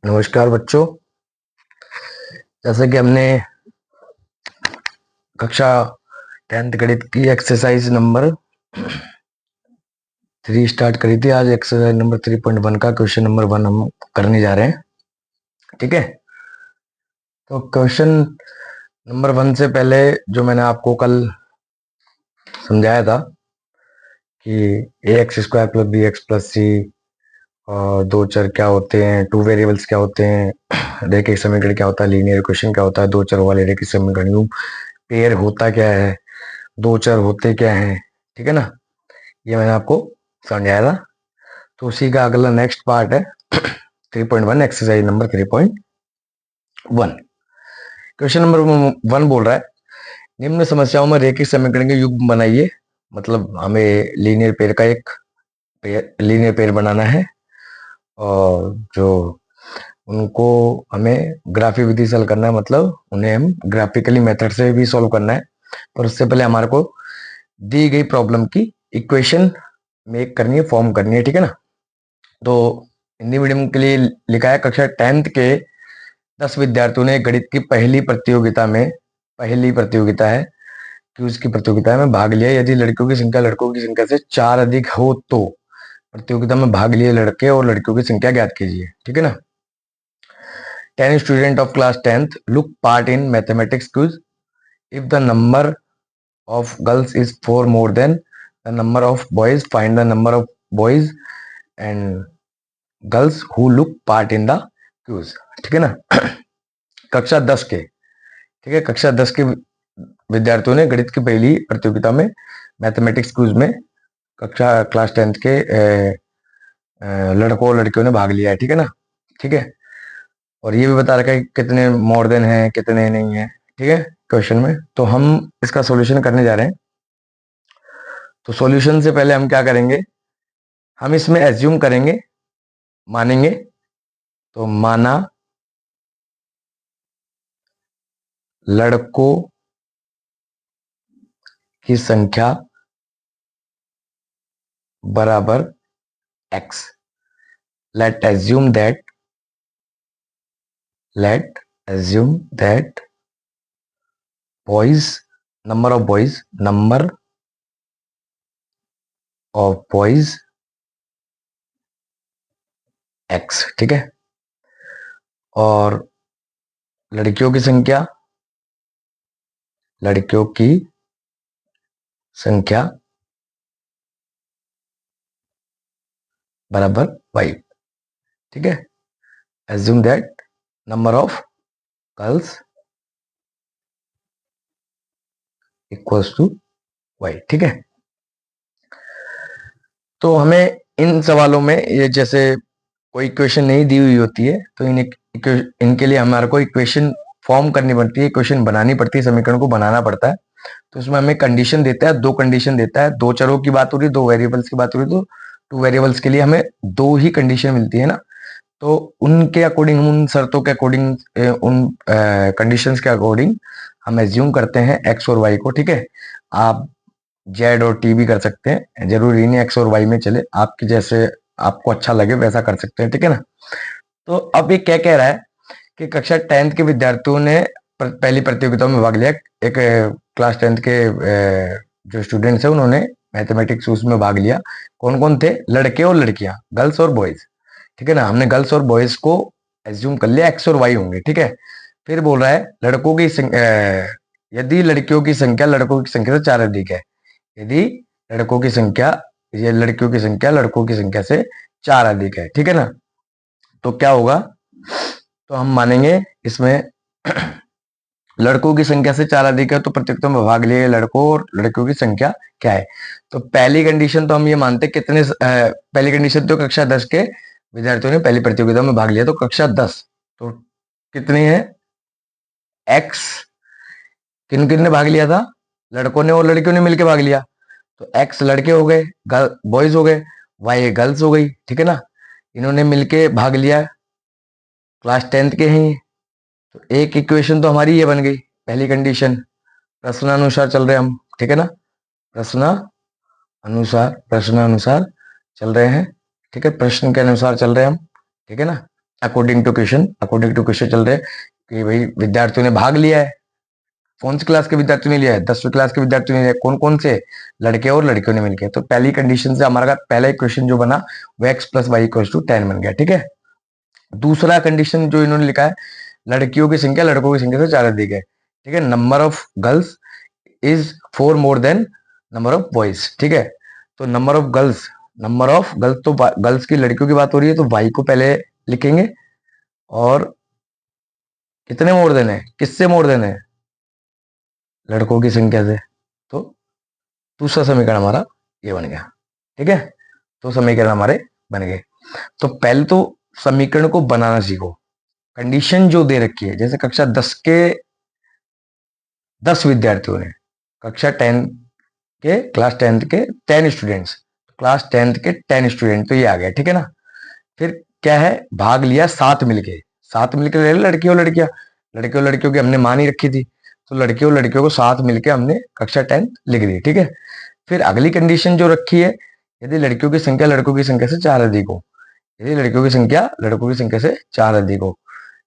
नमस्कार बच्चों। जैसे कि हमने कक्षा 10th गणित की एक्सरसाइज नंबर 3 स्टार्ट करी थी। आज एक्सरसाइज नंबर 3.1 का क्वेश्चन नंबर 1 हम करने जा रहे हैं। ठीक है, तो क्वेश्चन नंबर 1 से पहले जो मैंने आपको कल समझाया था कि a x square plus b x plus c और दो चर क्या होते हैं, टू वेरिएबल्स क्या होते हैं, रैखिक समीकरण क्या होता है, लीनियर इक्वेशन क्या होता है, दो चर वाले रैखिक समीकरण, पेयर होता क्या है, दो चर होते क्या हैं। ठीक है ना, ये मैंने आपको समझाया था। तो उसी का अगला नेक्स्ट पार्ट है 3.1 एक्सरसाइज नंबर 3.1। क्वेश्चन नंबर 1 बोल रहा है निम्न समस्याओं में रैखिक समीकरण के युग्म बनाइए। मतलब हमें लीनियर पेयर का एक लीनियर पेयर बनाना है और जो उनको हमें ग्राफिक विधि से हल करना है, मतलब उन्हें हम ग्राफिकली मेथड से भी सॉल्व करना है। पर उससे पहले हमारे को दी गई प्रॉब्लम की इक्वेशन मेक करनी है, फॉर्म करनी है। ठीक है ना, तो हिंदी मीडियम के लिए लिखा है कक्षा 10th के 10 विद्यार्थियों ने गणित की पहली प्रतियोगिता है क्विज की प्रतियोगिता में भाग लिया। यदि लड़कियों की संख्या लड़कों की संख्या से 4 अधिक हो तो प्रतियोगिता में भाग लिए लड़के और लड़कियों की संख्या ज्ञात कीजिए। ठीक है ना, 10 student of class 10th look part in mathematics quiz. If the number of girls is 4 more than the number of boys, find the number of boys and girls who look part in the quiz। ठीक है ना, कक्षा 10 के, ठीक है, कक्षा 10 के विद्यार्थियों ने गणित की पहली प्रतियोगिता में मैथमेटिक्स क्विज में कक्षा क्लास 10th के लड़कों और लड़कियों ने भाग लिया है। ठीक है ना, ठीक है, और ये भी बता रखा है कितने मोर देन है कितने नहीं है। ठीक है, क्वेश्चन में तो हम इसका सॉल्यूशन करने जा रहे हैं। तो सॉल्यूशन से पहले हम क्या करेंगे, हम इसमें एज्यूम करेंगे, मानेंगे। तो माना लड़कों की संख्या बराबर x। Late assume that boys number of boys x। ठीक है, और लड़कियों की संख्या बराबर y। ठीक है, assume that number of girls equals to y। ठीक है, तो हमें इन सवालों में ये जैसे कोई इक्वेशन नहीं दी हुई होती है तो इनके लिए हमारे को इक्वेशन फॉर्म करनी पड़ती है, इक्वेशन बनानी पड़ती है, समीकरण को बनाना पड़ता है। तो इसमें हमें कंडीशन देता है, दो कंडीशन देता है, दो चरों की बात हो रही है, दो वेरिएबल्स की बात हो रही है, तो टू वेरिएबल्स के लिए हमें दो ही कंडीशन मिलती है ना। तो उनके अकॉर्डिंग, उन शर्तों के अकॉर्डिंग, उन कंडीशंस के अकॉर्डिंग हम एज्यूम करते हैं एक्स और वाई को। ठीक है, आप जेड और टी भी कर सकते हैं, जरूरी नहीं एक्स और वाई में चले, आपके जैसे आपको अच्छा लगे वैसा कर सकते हैं। ठीक है ना, तो अब ये क्या कह रहा है कि कक्षा 10th के विद्यार्थियों ने पहली प्रतियोगिता में भाग लिया। एक क्लास 10th के जो स्टूडेंट्स है उन्होंने मैथमेटिक्स उसमें भाग लिया। कौन कौन थे, लड़के और लड़कियां, गर्ल्स और बॉयज। ठीक है ना, हमने गर्ल्स और बॉयज को एज्यूम कर लिया, एक्स और वाई होंगे। ठीक है, फिर बोल रहा है लड़कों की यदि लड़कियों की संख्या लड़कों की संख्या से 4 अधिक है। यदि लड़कों की संख्या ये लड़कियों की संख्या लड़कों की संख्या से 4 अधिक है। ठीक है ना, तो क्या होगा, तो हम मानेंगे इसमें लड़कों की संख्या से 4 अधिक है तो प्रतियोगिता में भाग लिए लड़कों और लड़कियों की संख्या क्या है। तो पहली कंडीशन तो हम ये मानते कितने पहली कंडीशन तो कक्षा 10 के विद्यार्थियों ने पहली प्रतियोगिता में भाग लिया, तो कक्षा 10 तो कितनी है, एक्स। किन किन ने भाग लिया था, लड़कों ने और लड़कियों ने मिलकर भाग लिया, तो एक्स लड़के हो गए, बॉयज हो गए, वाई गर्ल्स हो गई। ठीक है ना, इन्होंने मिलके भाग लिया, क्लास 10th के हैं। तो एक इक्वेशन तो हमारी ये बन गई, पहली कंडीशन। प्रश्नानुसार चल रहे हम, ठीक है ना, प्रश्नानुसार चल रहे हैं। ठीक है, प्रश्न के अनुसार चल रहे हैं हम। ठीक है ना, अकॉर्डिंग टू क्वेश्चन चल रहे हैं कि भाई विद्यार्थियों ने भाग लिया है। कौन सी क्लास के विद्यार्थियों ने लिया है? 10वीं क्लास के विद्यार्थियों ने लिया है। कौन कौन से? लड़के और लड़कियों ने मिलकर। तो पहली कंडीशन से हमारा पहला इक्वेशन जो बना वो x plus y equal to 10 बन गया। ठीक है। दूसरा कंडीशन जो इन्होंने लिखा है, लड़कियों की संख्या लड़कों की संख्या से ज्यादा दी गई। ठीक है। Number of girls is 4 more than number of boys. ठीक है। तो नंबर ऑफ गर्ल्स तो गर्ल्स की, लड़कियों की बात हो रही है, तो वाई को पहले लिखेंगे और कितने मोर देने हैं, किससे मोर देने हैं? लड़कों की संख्या से। तो दूसरा समीकरण हमारा ये बन गया। ठीक है। तो समीकरण हमारे बन गए। तो पहले तो समीकरण को बनाना सीखो। कंडीशन जो दे रखी है, जैसे कक्षा 10 के 10 विद्यार्थियों ने, कक्षा 10 के क्लास 10 के 10 स्टूडेंट्स, क्लास 10 के 10 स्टूडेंट, तो ये आ गया। ठीक है ना। फिर क्या है, भाग लिया साथ मिलके ले लड़की और लड़कियां। लड़के और लड़कियों की हमने मान ही रखी थी, तो लड़के और लड़कियों को साथ मिलके हमने कक्षा 10 लिख दी। ठीक है। फिर अगली कंडीशन जो रखी है, यदि लड़कियों की संख्या लड़कों की संख्या से 4 अधिक हो, यदि लड़कियों की संख्या लड़कों की संख्या से 4 अधिक हो,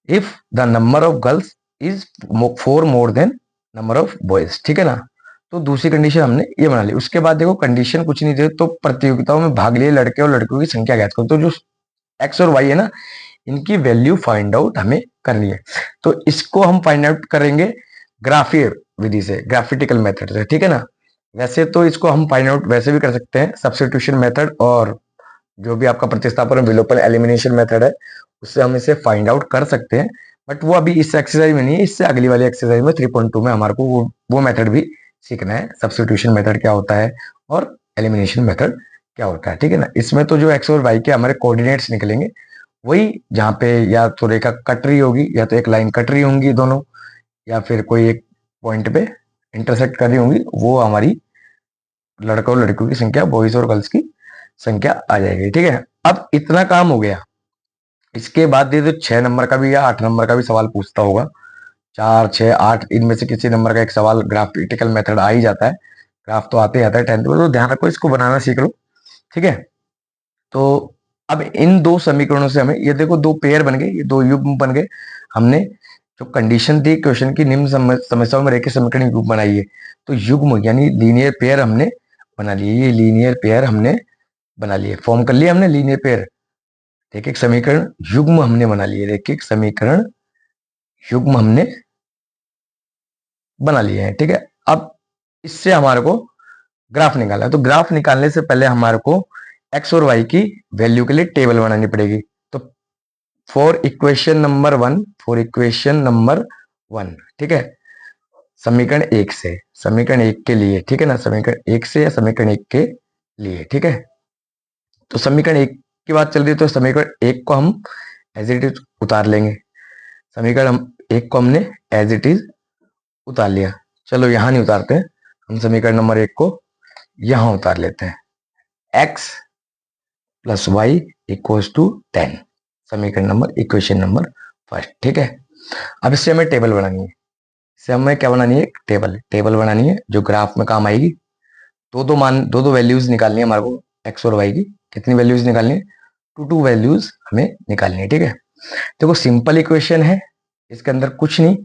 if the number of girls is 4 more than number of boys. ठीक है ना। तो दूसरी कंडीशन हमने ये बना ली। उसके बाद देखो, कंडीशन कुछ नहीं दे तो प्रतियोगिताओं में भाग लिए लड़के और लड़कियों की संख्या ज्ञात करो। तो जो एक्स और वाई है ना, इनकी वैल्यू फाइंड आउट हमें करनी है। तो इसको हम फाइंड आउट करेंगे ग्राफीय विधि से, ग्राफिटिकल मेथड से। ठीक है ना। वैसे तो इसको हम फाइंड आउट वैसे भी कर सकते हैं, सब्स्टिट्यूशन मेथड, और जो भी आपका प्रतिस्थापन विलोपन एलिमिनेशन मेथड है, उससे हम इसे फाइंड आउट कर सकते हैं। बट वो अभी इस एक्सरसाइज में नहीं है, इससे अगली वाली एक्सरसाइज में 3.2 में हमारे को वो मेथड भी सीखना है। सब्स्टिट्यूशन मेथड क्या होता है और एलिमिनेशन मेथड क्या होता है। ठीक है ना। इसमें तो जो एक्स और वाई के हमारे कोऑर्डिनेट्स निकलेंगे, वही जहाँ पे या तो रेखा कट रही होगी या तो एक लाइन कट रही होंगी दोनों, या फिर कोई एक पॉइंट पे इंटरसेक्ट कर रही होंगी, वो हमारी लड़कों और लड़कियों की संख्या, बॉयज और गर्ल्स की संख्या आ जाएगी। ठीक है। अब इतना काम हो गया। इसके बाद ये तो 6 नंबर का भी या 8 नंबर का भी सवाल पूछता होगा, 4, 6, 8 इनमें से किसी नंबर का एक सवाल ग्राफिटिकल मेथड आ ही जाता है। ग्राफ तो आते ही आता है 10th में, तो ध्यान रखो, इसको बनाना सीख लो। ठीक है। तो अब इन दो समीकरणों से हमें, ये देखो, दो पेयर बन गए, ये दो युग्म बन गए। हमने जो कंडीशन थी क्वेश्चन की, निम्न समस्याओं में रेखीय समीकरण युग्म बनाई है, तो युग्म यानी लीनियर पेयर हमने बना लिए। ये लीनियर पेयर हमने बना लिए, फॉर्म कर लिया हमने लीनियर पेयर। रैखिक समीकरण युग्म हमने बना लिए, रैखिक समीकरण युग्म हमने बना लिए हैं। ठीक है। अब इससे हमारे को ग्राफ निकालना है। तो ग्राफ निकालने से पहले हमारे को एक्स और वाई की वैल्यू के लिए टेबल बनानी पड़ेगी। तो फॉर इक्वेशन नंबर वन, ठीक है, समीकरण एक से, समीकरण एक के लिए, ठीक है ना, समीकरण एक से या समीकरण एक के लिए। ठीक है। तो समीकरण एक की बात चल रही है, तो समीकरण एक को हम एज इट इज उतार लेंगे। समीकरण एक को हमने एज इट इज उतार लिया। चलो यहां नहीं उतारते, हम समीकरण नंबर एक को यहां उतार लेते हैं। x plus y equals to 10, समीकरण नंबर, इक्वेशन नंबर फर्स्ट। ठीक है। अब इससे हमें टेबल बनानी है। इससे हमें क्या बनानी है? टेबल बनानी है जो ग्राफ में काम आएगी। दो दो वैल्यूज निकालनी है हमारे को एक्स और वाई की। कितनी वैल्यूज निकालनी है? टू वैल्यूज हमें निकालनी है। ठीक है। देखो सिंपल इक्वेशन है, इसके अंदर कुछ नहीं।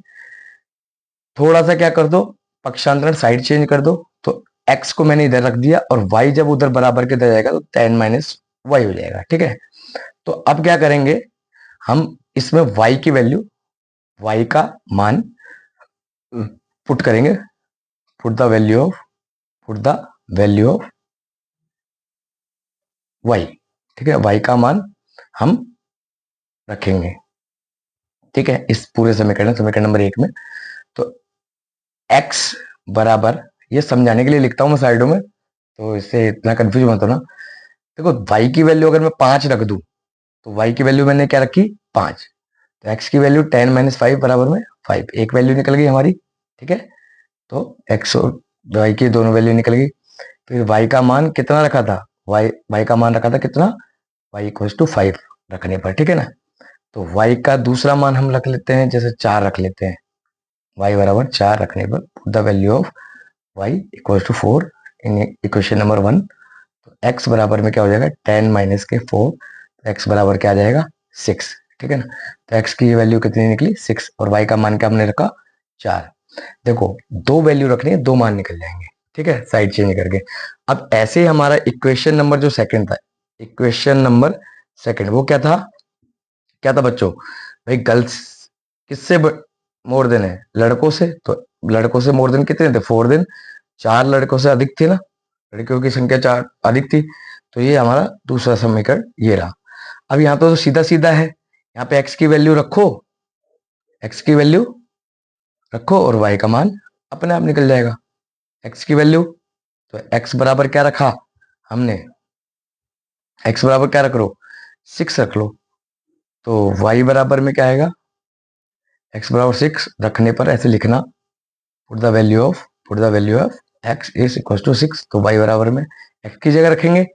थोड़ा सा क्या कर दो, पक्षांतरण साइड चेंज कर दो। तो x को मैंने इधर रख दिया और y जब उधर बराबर के दे जाएगा तो 10 माइनस वाई हो जाएगा। ठीक है। तो अब क्या करेंगे हम, इसमें y की वैल्यू, y का मान पुट करेंगे। Put the value of y। ठीक है। y का मान हम रखेंगे। ठीक है। इस पूरे समीकरण नंबर एक में, तो x बराबर, ये समझाने के लिए लिखता हूं मैं साइडों में, तो इससे इतना कंफ्यूज मत होना। देखो y की वैल्यू अगर मैं 5 रख दूं, तो y की वैल्यू मैंने क्या रखी? 5। तो x की वैल्यू 10 माइनस 5 बराबर में 5, एक वैल्यू निकल गई हमारी। ठीक है। तो x और y की दोनों वैल्यू निकल गई। फिर y का मान कितना रखा था? y का मान रखा था कितना? y इक्वल्स टू 5 रखने पर। ठीक है ना। तो y का दूसरा मान हम रख लेते हैं, जैसे 4 रख लेते हैं। y बराबर 4 रखने पर the value of y equals to 4 in equation number 1। तो x बराबर में क्या हो जाएगा? 10 माइनस के 4, x बराबर क्या आ जाएगा? 6। ठीक है ना। तो x की वैल्यू कितनी निकली 6 और y का मान क्या हमने रखा 4। देखो दो वैल्यू रखनी है, दो मान निकल जाएंगे, ठीक है, साइड चेंज करके। अब ऐसे ही हमारा इक्वेशन नंबर जो सेकंड था, इक्वेशन नंबर सेकंड वो क्या था बच्चों, भाई गर्ल्स किससे मोर देन है, लड़कों से। तो लड़कों से मोर देन कितने थे 4 दिन, 4 लड़कों से अधिक थी ना, लड़कियों की संख्या 4 अधिक थी। तो ये हमारा दूसरा समीकरण ये रहा। अब यहाँ तो सीधा सीधा है, यहाँ पे x की वैल्यू रखो, x की वैल्यू रखो और y का मान अपने आप निकल जाएगा। x की वैल्यू तो x बराबर क्या रखा हमने, x बराबर क्या रख लो 6 रख लो। तो y बराबर में क्या आएगा, x बराबर 6 रखने पर ऐसे लिखना, put the value of x is equal to 6। तो y बराबर में x की जगह रखेंगे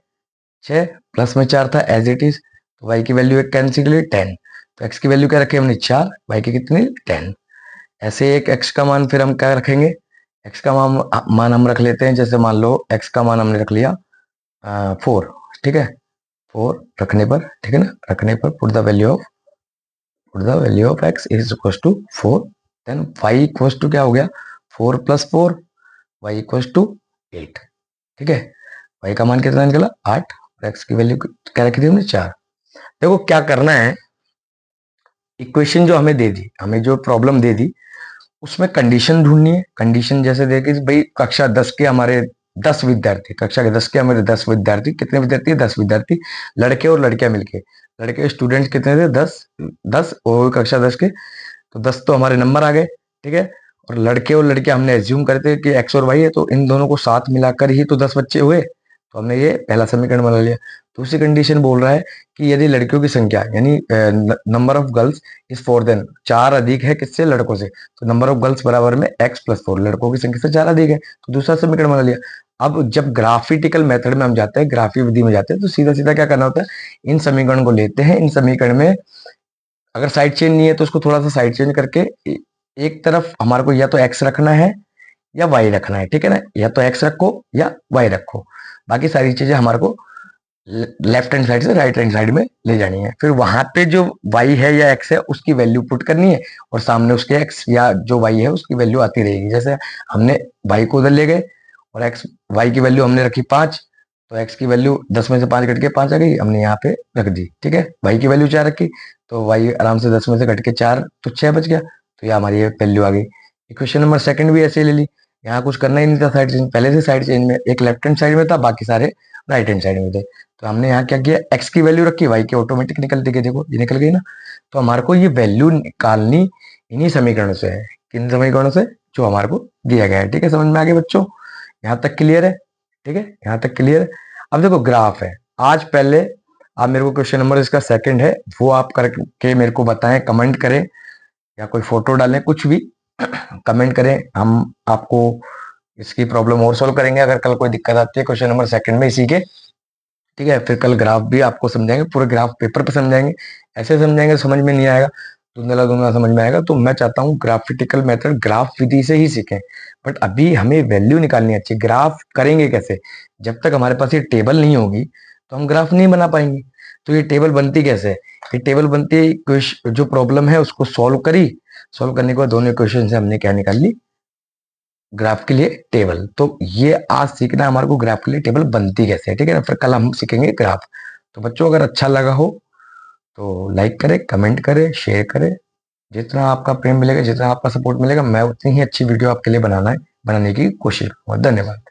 6 प्लस में 4 था एज इट इज, तो y की वैल्यू एक कैंसिल के लिए 10। तो x की वैल्यू क्या रखे हमने 4, y की कितनी 10। ऐसे एक x का मान फिर हम क्या रखेंगे, x का मान हम रख लेते हैं, जैसे मान लो x का मान हमने रख लिया 4, ठीक है, 4 रखने पर, ठीक है ना, रखने पर put the value of x is equal to 4, then y equal to क्या हो गया 4 प्लस 4, y इक्वल टू 8, ठीक है। y का मान कितना निकला 8 और x की वैल्यू क्या रखी थी हमने 4। देखो क्या करना है, इक्वेशन जो हमें दे दी, हमें जो प्रॉब्लम दे दी उसमें कंडीशन ढूंढनी है। कंडीशन जैसे देखिए भाई कक्षा 10 के हमारे 10 विद्यार्थी, कक्षा के 10 के हमारे 10 विद्यार्थी, कितने विद्यार्थी 10 विद्यार्थी, लड़के और लड़कियां मिलके, लड़के स्टूडेंट कितने थे 10 और कक्षा 10 के, तो 10 तो हमारे नंबर आ गए, ठीक है। और लड़के और लड़कियां हमने एज्यूम करते कि एक्स और वाई है, तो इन दोनों को साथ मिलाकर ही तो 10 बच्चे हुए, तो हमने ये पहला समीकरण बना लिया। दूसरी कंडीशन बोल रहा है कि यदि लड़कियों की संख्या यानी number of girls is 4 then 4 अधिक है किससे लड़कों से, तो नंबर ऑफ गर्ल्स बराबर में x प्लस 4, लड़कों की संख्या से 4 अधिक है, तो दूसरा समीकरण बना लिया। अब जब ग्राफिटिकल मेथड में हम जाते हैं, ग्राफी विधि में जाते हैं, तो सीधा सीधा क्या करना होता है, इन समीकरण को लेते हैं, इन समीकरण में अगर साइड चेन नहीं है तो उसको थोड़ा सा साइड चेंज करके एक तरफ हमारे को या तो x रखना है या y रखना है, ठीक है ना, या तो x रखो या y रखो, बाकी सारी चीजें हमारे को लेफ्ट हैंड साइड से राइट हैंड साइड में ले जानी है। फिर वहां पे जो y है या x है उसकी वैल्यू पुट करनी है और सामने उसके x या जो y है उसकी वैल्यू आती रहेगी। जैसे हमने y को उधर ले गए और y की वैल्यू हमने रखी 5, तो x की वैल्यू 10 में से 5 कट के 5 आ गई, हमने यहाँ पे रख दी, ठीक है। y की वैल्यू 4 रखी तो y आराम से 10 में से कट के 4 तो 6 बच गया, तो ये हमारी वैल्यू आ गई। इक्वेशन नंबर सेकंड भी ऐसे ले ली, यहाँ कुछ करना ही नहीं था, साइड चेंज पहले से साइड चेंज में एक लेफ्ट हैंड साइड में था, बाकी सारे राइट हैंड साइड में थे। तो हमने यहाँ क्या किया, x की वैल्यू रखी, y की ऑटोमेटिक निकलती गई, देखो ये निकल गई ना। तो हमारे को ये वैल्यू निकालनी इन्हीं समीकरणों से है, किन समीकरणों से, जो हमारे को दिया गया है, ठीक है। समझ में आ गया बच्चों, यहाँ तक क्लियर है, ठीक है, यहाँ तक क्लियर है। अब देखो ग्राफ है, आज पहले आप मेरे को क्वेश्चन नंबर इसका सेकंड है वो आप करके मेरे को बताएं, कमेंट करें या कोई फोटो डालें, कुछ भी कमेंट करें, हम आपको इसकी प्रॉब्लम और सॉल्व करेंगे अगर कल कोई दिक्कत आती है क्वेश्चन नंबर सेकंड में इसी के, ठीक है। फिर कल ग्राफ भी आपको समझाएंगे, पूरे ग्राफ पेपर पे समझाएंगे, ऐसे समझाएंगे समझ में नहीं आएगा, धुंधला धुंधला समझ में आएगा। तो मैं चाहता हूँ ग्राफिटिकल मेथड ग्राफ विधि से ही सीखें, बट अभी हमें वैल्यू निकालनी अच्छी। ग्राफ करेंगे कैसे, जब तक हमारे पास ये टेबल नहीं होगी तो हम ग्राफ नहीं बना पाएंगे। तो ये टेबल बनती कैसे है, ये टेबल बनती है जो प्रॉब्लम है उसको सॉल्व करी, सॉल्व करने के बाद दोनों इक्वेशन से हमने क्या निकाल ली, ग्राफ के लिए टेबल। तो ये आज सीखना हमारे को ग्राफ के लिए टेबल बनती कैसे है, ठीक है ना। फिर कल हम सीखेंगे ग्राफ। तो बच्चों अगर अच्छा लगा हो तो लाइक करें, कमेंट करें, शेयर करें, जितना आपका प्रेम मिलेगा, जितना आपका सपोर्ट मिलेगा, मैं उतनी ही अच्छी वीडियो आपके लिए बनाने की कोशिश करूंगा। धन्यवाद।